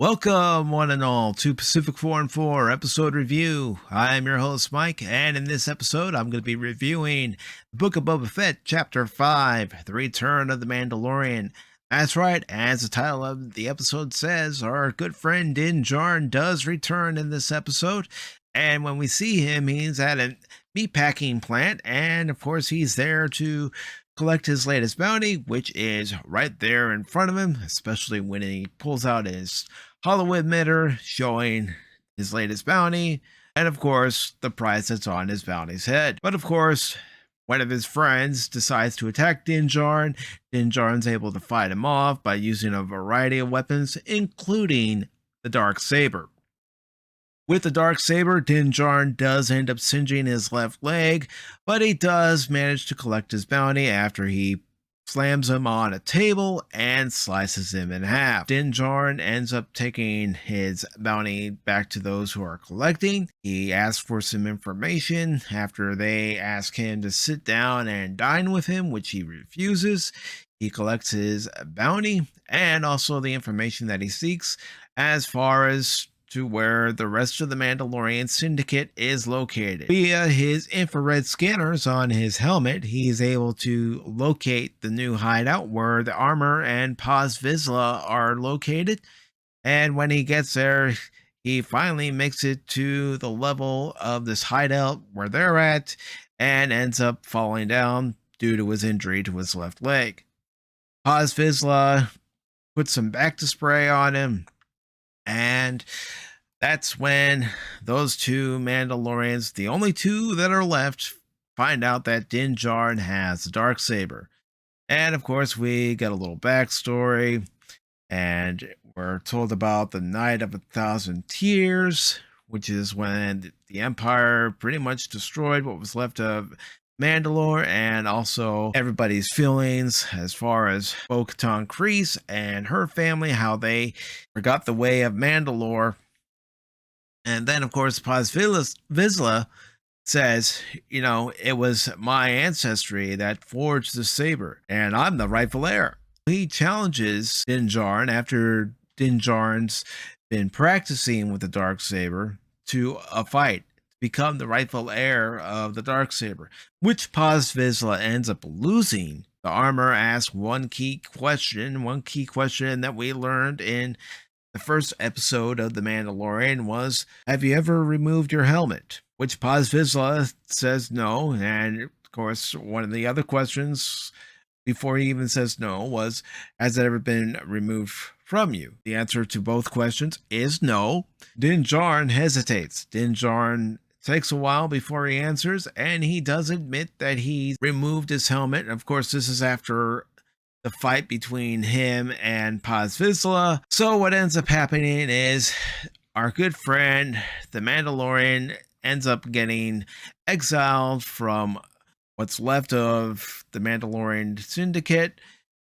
Welcome, one and all, to Pacific414 episode review. I'm your host, Mike, and in this episode, I'm going to be reviewing the Book of Boba Fett, Chapter 5, The Return of the Mandalorian. That's right, as the title of the episode says, our good friend Din Djarin does return in this episode, and when we see him, he's at a meatpacking plant, and of course, he's there to collect his latest bounty, which is right there in front of him, especially when he pulls out his Hollow emitter showing his latest bounty, and of course, the price that's on his bounty's head. But of course, one of his friends decides to attack Din Djarin. Din Djarin's able to fight him off by using a variety of weapons, including the dark saber. With the dark saber, Din Djarin does end up singeing his left leg, but he does manage to collect his bounty after he slams him on a table and slices him in half. Din Djarin ends up taking his bounty back to those who are collecting. He asks for some information after they ask him to sit down and dine with him, which he refuses. He collects his bounty and also the information that he seeks as far as to where the rest of the Mandalorian syndicate is located. Via his infrared scanners on his helmet, he's able to locate the new hideout where the armor and Paz Vizsla are located. And when he gets there, he finally makes it to the level of this hideout where they're at and ends up falling down due to his injury to his left leg. Paz Vizsla puts some back to spray on him, and that's when those two Mandalorians, the only two that are left, find out that Din Djarin has the dark saber. And of course, we get a little backstory, and we're told about the Night of 1,000 Tears, which is when the Empire pretty much destroyed what was left of Mandalore, and also everybody's feelings as far as Bo-Katan Kryze and her family, how they forgot the way of Mandalore. And then, of course, Paz Vizsla says, it was my ancestry that forged the saber, and I'm the rightful heir. He challenges Din Djarin after Din Djarin's been practicing with the dark saber to a fight, become the rightful heir of the dark saber, which Paz Vizsla ends up losing. The armor asks one key question that we learned in the first episode of The Mandalorian was, have you ever removed your helmet? Which Paz Vizsla says no, and of course, one of the other questions before he even says no was, has it ever been removed from you? The answer to both questions is no. Din Djarin hesitates. Din Djarin takes a while before he answers, and he does admit that he removed his helmet. Of course, this is after the fight between him and Paz Vizsla. So what ends up happening is our good friend, the Mandalorian, ends up getting exiled from what's left of the Mandalorian syndicate,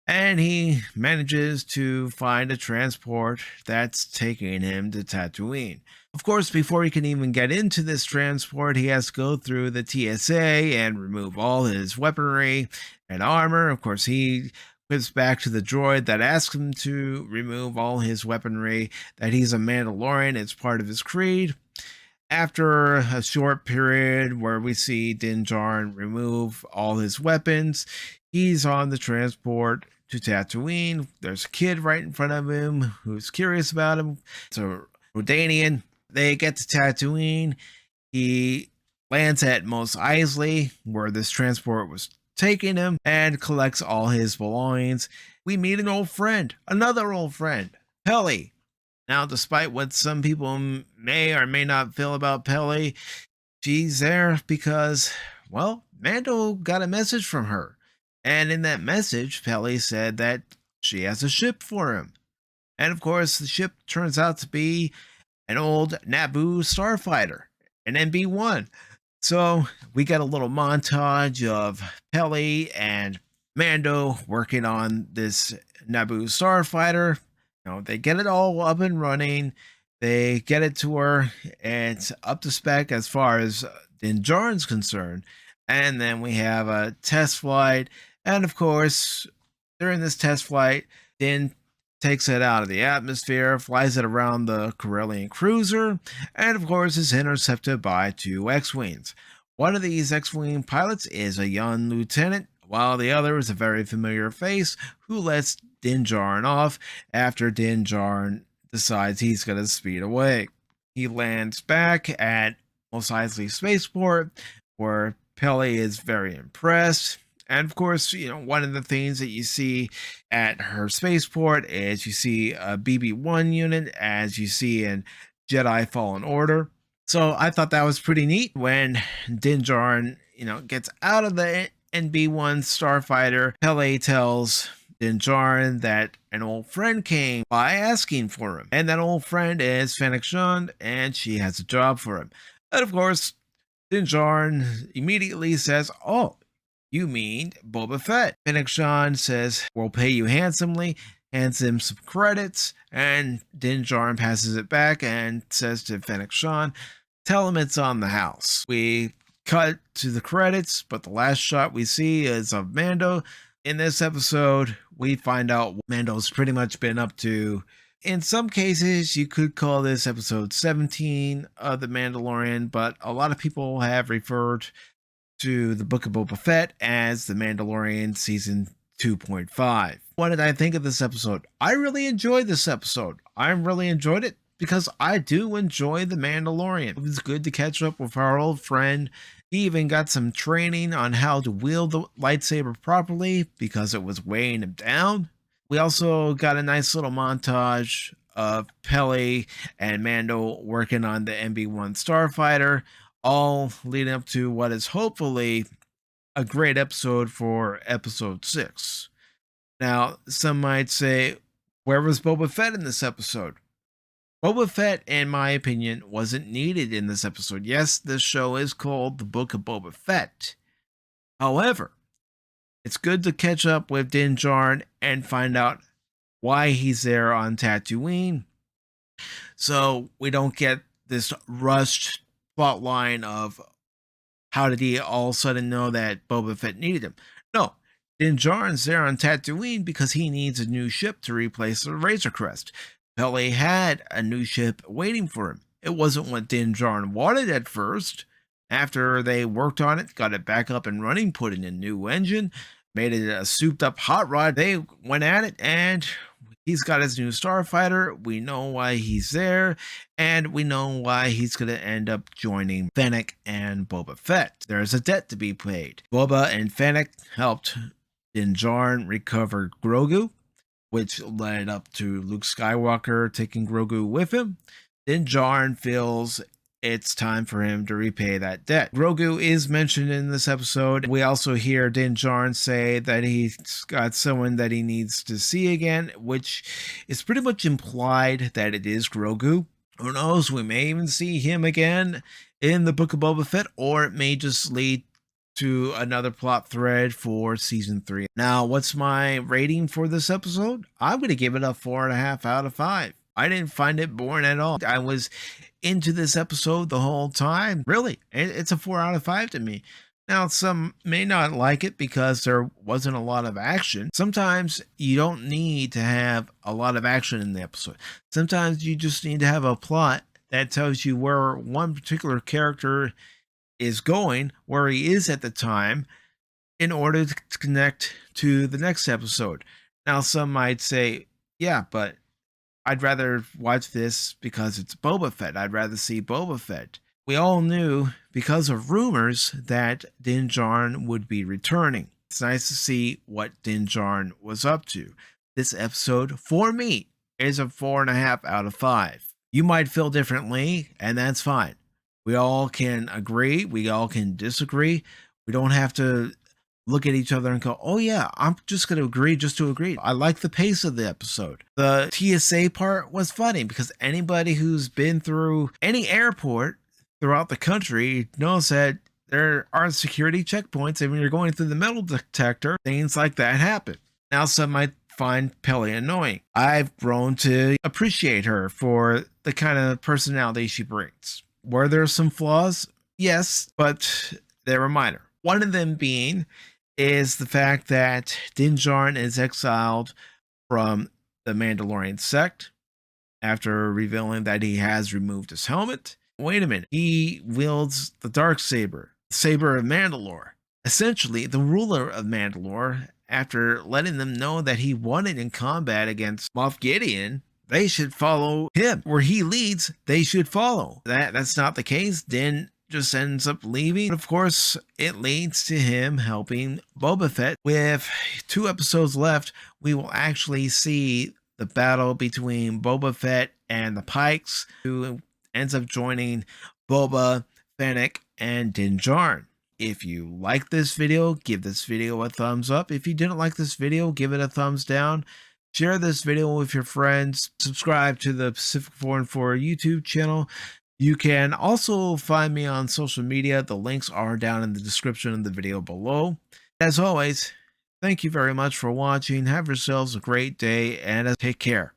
and he manages to find a transport that's taking him to Tatooine. Of course, before he can even get into this transport, he has to go through the TSA and remove all his weaponry and armor. Of course, he goes back to the droid that asks him to remove all his weaponry, that he's a Mandalorian, it's part of his creed. After a short period where we see Din Djarin remove all his weapons, he's on the transport to Tatooine. There's a kid right in front of him who's curious about him. It's a Rodanian. They get to Tatooine. He lands at Mos Eisley, where this transport was taking him, and collects all his belongings. We meet an old friend, another old friend, Peli. Now, despite what some people may or may not feel about Peli, she's there because, well, Mando got a message from her. And in that message, Peli said that she has a ship for him. And of course, the ship turns out to be an old Naboo starfighter, an NB-1. So we get a little montage of Peli and Mando working on this Naboo starfighter. They get it all up and running. They get it to her, and it's up to spec as far as Din Djarin's concerned. And then we have a test flight. And of course, during this test flight, Din takes it out of the atmosphere, flies it around the Corellian cruiser, and of course is intercepted by 2 X-Wings. One of these X-Wing pilots is a young lieutenant, while the other is a very familiar face who lets Din Djarin off after Din Djarin decides he's going to speed away. He lands back at Mos Eisley Spaceport, where Pele is very impressed. And of course, one of the things that you see at her spaceport is you see a BB-1 unit, as you see in Jedi Fallen Order. So I thought that was pretty neat when Din Djarin, gets out of the NB-1 starfighter. Pele tells Din Djarin that an old friend came by asking for him, and that old friend is Fennec, and she has a job for him. And of course, Din Djarin immediately says, "Oh, you mean Boba Fett?" Fennec says, "We'll pay you handsomely," hands him some credits, and Din Djarin passes it back and says to Fennec, "Tell him it's on the house." We cut to the credits, but the last shot we see is of Mando. In this episode, we find out what Mando's pretty much been up to. In some cases, you could call this episode 17 of The Mandalorian, but a lot of people have referred to the Book of Boba Fett as The Mandalorian Season 2.5. What did I think of this episode? I really enjoyed this episode. I really enjoyed it because I do enjoy The Mandalorian. It was good to catch up with our old friend. He even got some training on how to wield the lightsaber properly because it was weighing him down. We also got a nice little montage of Pele and Mando working on the MB-1 starfighter, all leading up to what is hopefully a great episode for episode 6. Now, some might say, where was Boba Fett in this episode? Boba Fett, in my opinion, wasn't needed in this episode. Yes, this show is called The Book of Boba Fett. However, it's good to catch up with Din Djarin and find out why he's there on Tatooine, so we don't get this rushed plot line of how did he all of a sudden know that Boba Fett needed him. No, Din Djarin's there on Tatooine because he needs a new ship to replace the Razor Crest. Pele had a new ship waiting for him. It wasn't what Din Djarin wanted at first. After they worked on it, got it back up and running, put in a new engine, made it a souped up hot rod, they went at it, and he's got his new starfighter. We know why he's there, and we know why he's going to end up joining Fennec and Boba Fett. There's a debt to be paid. Boba and Fennec helped Din Djarin recover Grogu, which led up to Luke Skywalker taking Grogu with him. Din Djarin feels it's time for him to repay that debt. Grogu is mentioned in this episode. We also hear Din Djarin say that he's got someone that he needs to see again, which is pretty much implied that it is Grogu. Who knows, we may even see him again in the Book of Boba Fett, or it may just lead to another plot thread for season 3. Now, what's my rating for this episode? I'm going to give it a 4.5 out of 5. I didn't find it boring at all. I was into this episode the whole time. Really, it's a 4 out of 5 to me. Now, some may not like it because there wasn't a lot of action. Sometimes you don't need to have a lot of action in the episode. Sometimes you just need to have a plot that tells you where one particular character is going, where he is at the time, in order to connect to the next episode. Now, some might say, yeah, but I'd rather watch this because it's Boba Fett. I'd rather see Boba Fett. We all knew, because of rumors, that Din Djarin would be returning. It's nice to see what Din Djarin was up to. This episode, for me, is a 4.5 out of 5. You might feel differently, and that's fine. We all can agree. We all can disagree. We don't have to look at each other and go, oh yeah, I'm just going to agree just to agree. I like the pace of the episode. The TSA part was funny because anybody who's been through any airport throughout the country knows that there are security checkpoints, and when you're going through the metal detector, things like that happen. Now, some might find Pele annoying. I've grown to appreciate her for the kind of personality she brings. Were there some flaws? Yes, but they were minor. One of them being is the fact that Din Djarin is exiled from the Mandalorian sect after revealing that he has removed his helmet. Wait a minute, he wields the dark saber of Mandalore, essentially the ruler of Mandalore. After letting them know that he won it in combat against Moff Gideon, they should follow him. Where he leads, they should follow. That's not the case. Din just ends up leaving. Of course, it leads to him helping Boba Fett. With 2 episodes left, we will actually see the battle between Boba Fett and the Pykes, who ends up joining Boba, Fennec, and Din Djarin. If you like this video, give this video a thumbs up. If you didn't like this video, give it a thumbs down. Share this video with your friends. Subscribe to the Pacific414 YouTube channel. You can also find me on social media. The links are down in the description of the video below. As always, thank you very much for watching. Have yourselves a great day and take care.